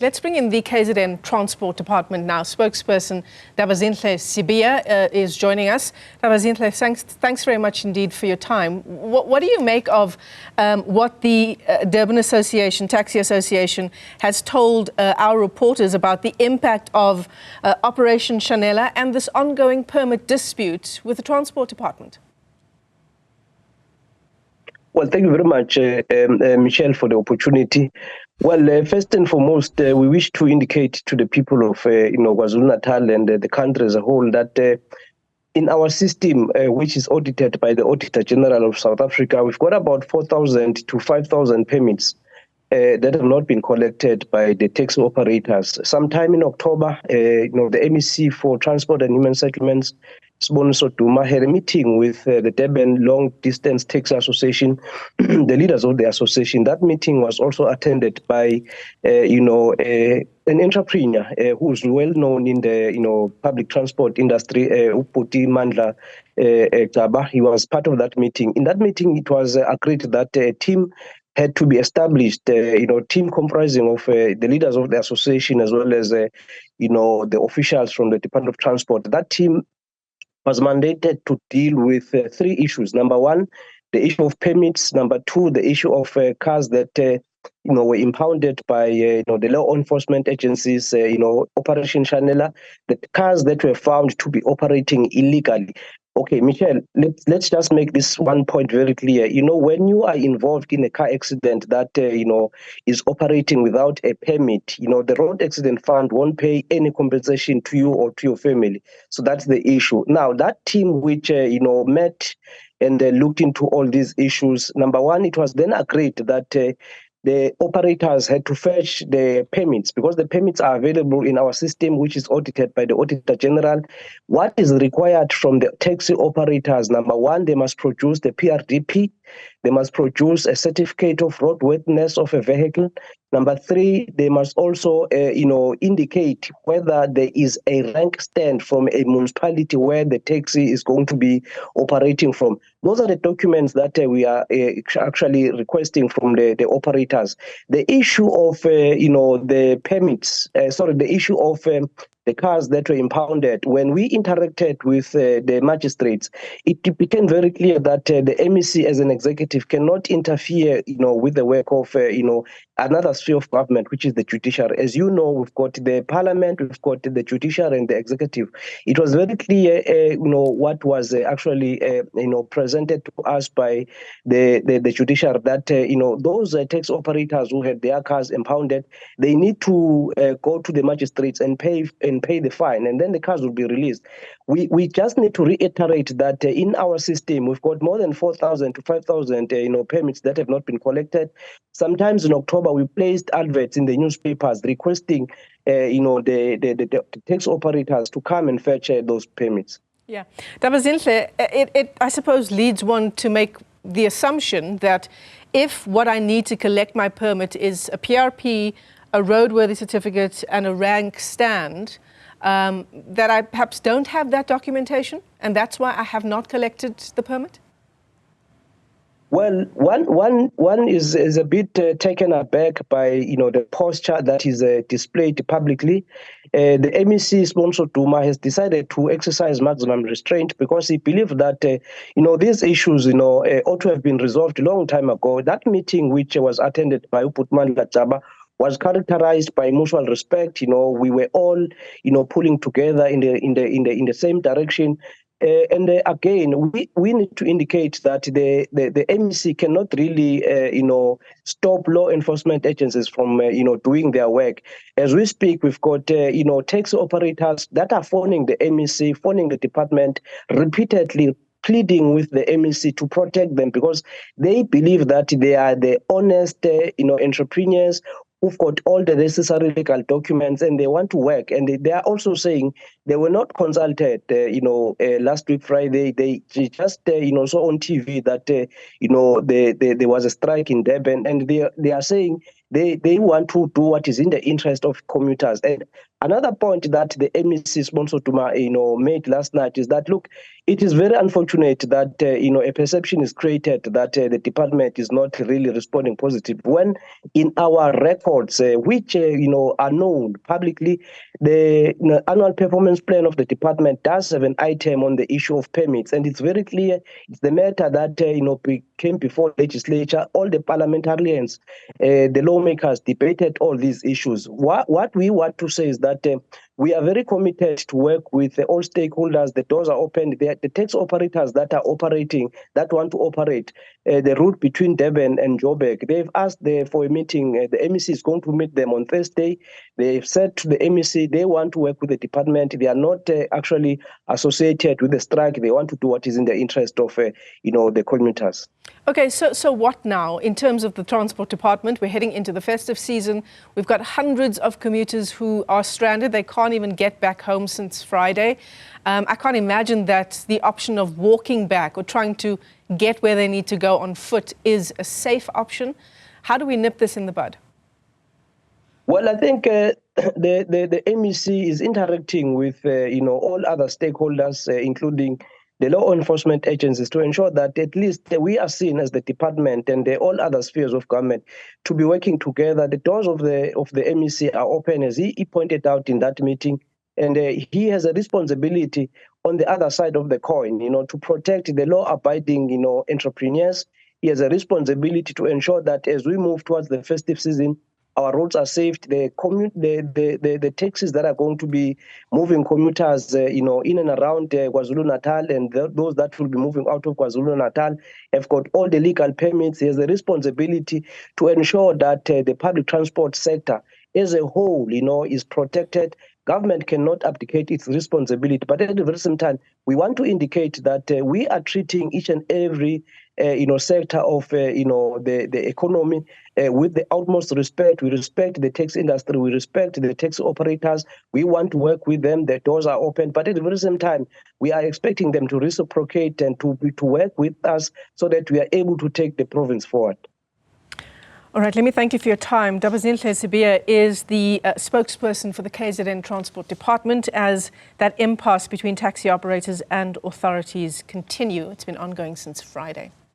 Let's bring in the KZN Transport Department now. Spokesperson Ndabezinhle Sibiya is joining us. Ndabezinhle, thanks very much indeed for your time. What do you make of what the Durban Taxi Association has told our reporters about the impact of Operation Shanela and this ongoing permit dispute with the Transport Department? Well, thank you very much, Michelle, for the opportunity. Well, first and foremost, we wish to indicate to the people of KwaZulu-Natal and the country as a whole that in our system, which is audited by the Auditor General of South Africa, we've got about 4,000 to 5,000 permits that have not been collected by the taxi operators. Sometime in October, the MEC for Transport and Human Settlements, Siboniso Duma, had a meeting with the Durban Long-Distance Taxi Association, the leaders of the association. That meeting was also attended by, an entrepreneur who's well known in the, public transport industry, Uputi Mandla Gaba. He was part of that meeting. In that meeting, it was agreed that a team had to be established, team comprising of the leaders of the association as well as, the officials from the Department of Transport. That team was mandated to deal with three issues. Number one, the issue of permits. Number two, the issue of cars that were impounded by the law enforcement agencies. Operation Shanela, the cars that were found to be operating illegally. Okay, Michelle, let's just make this one point very clear. When you are involved in a car accident that, is operating without a permit, the Road Accident Fund won't pay any compensation to you or to your family. So that's the issue. Now, that team which, met and looked into all these issues, number one, it was then agreed that the operators had to fetch the permits because the permits are available in our system, which is audited by the Auditor General. What is required from the taxi operators? Number one, they must produce the PRDP. They must produce a certificate of roadworthiness of a vehicle. Number three, they must also, indicate whether there is a rank stand from a municipality where the taxi is going to be operating from. Those are the documents that we are actually requesting from the operators. The issue of, the permits, the issue of the cars that were impounded, when we interacted with the magistrates, it became very clear that the MEC as an executive cannot interfere, with the work of, another sphere of government, which is the judiciary. As you know, we've got the parliament, we've got the judiciary and the executive. It was very clear, what was actually, presented to us by the judiciary that, those tax operators who had their cars impounded, they need to go to the magistrates and pay the fine, and then the cars will be released. We just need to reiterate that in our system, we've got more than 4,000 to 5,000, permits that have not been collected. Sometimes in October, we placed adverts in the newspapers requesting, the tax operators to come and fetch those permits. Yeah, Ndabezinhle, it I suppose leads one to make the assumption that if what I need to collect my permit is a PRP, a roadworthy certificate, and a rank stand, that I perhaps don't have that documentation, and that's why I have not collected the permit? Well, one is a bit taken aback by the posture that is displayed publicly. The MEC Siboniso Duma has decided to exercise maximum restraint because he believed that these issues ought to have been resolved a long time ago. That meeting, which was attended by Uputi Mandla Gaba, was characterized by mutual respect. We were all pulling together in the same direction. And again, we need to indicate that the MEC cannot really, stop law enforcement agencies from, doing their work. As we speak, we've got, taxi operators that are phoning the MEC, phoning the department repeatedly, pleading with the MEC to protect them because they believe that they are the honest, entrepreneurs who've got all the necessary legal documents and they want to work. And they are also saying they were not consulted, last week, Friday. They just, saw on TV that, there was a strike in Durban, and they are saying They want to do what is in the interest of commuters. And another point that the MEC Siboniso Duma, made last night is that, look, it is very unfortunate that, a perception is created that the department is not really responding positive when in our records, which, are known publicly, the annual performance plan of the department does have an item on the issue of permits. And it's very clear, it's the matter that, came before legislature, all the parliamentarians, the lawmakers debated all these issues. What we want to say is that we are very committed to work with all stakeholders. The doors are open. The taxi operators that are operating, that want to operate the route between Durban and Joburg, they've asked for a meeting. The MEC is going to meet them on Thursday. They've said to the MEC they want to work with the department. They are not actually associated with the strike. They want to do what is in the interest of, the commuters. Okay, so what now in terms of the transport department? We're heading into the festive season. We've got hundreds of commuters who are stranded. They can't even get back home since Friday. I can't imagine that the option of walking back or trying to get where they need to go on foot is a safe option. How do we nip this in the bud? Well, I think the MEC is interacting with all other stakeholders, including the law enforcement agencies, to ensure that at least we are seen as the department and all other spheres of government to be working together. The doors of the MEC are open, as he pointed out in that meeting, and he has a responsibility on the other side of the coin, to protect the law-abiding, entrepreneurs. He has a responsibility to ensure that as we move towards the festive season, our roads are safe. The taxis that are going to be moving commuters, in and around KwaZulu-Natal, and those that will be moving out of KwaZulu-Natal have got all the legal permits. He has a responsibility to ensure that the public transport sector as a whole, is protected. Government cannot abdicate its responsibility, but at the very same time, we want to indicate that we are treating each and every sector of the economy with the utmost respect. We respect the taxi industry. We respect the taxi operators. We want to work with them. The doors are open, but at the very same time, we are expecting them to reciprocate and to work with us so that we are able to take the province forward. All right, let me thank you for your time. Ndabezinhle Sibiya is the spokesperson for the KZN Transport Department as that impasse between taxi operators and authorities continue. It's been ongoing since Friday.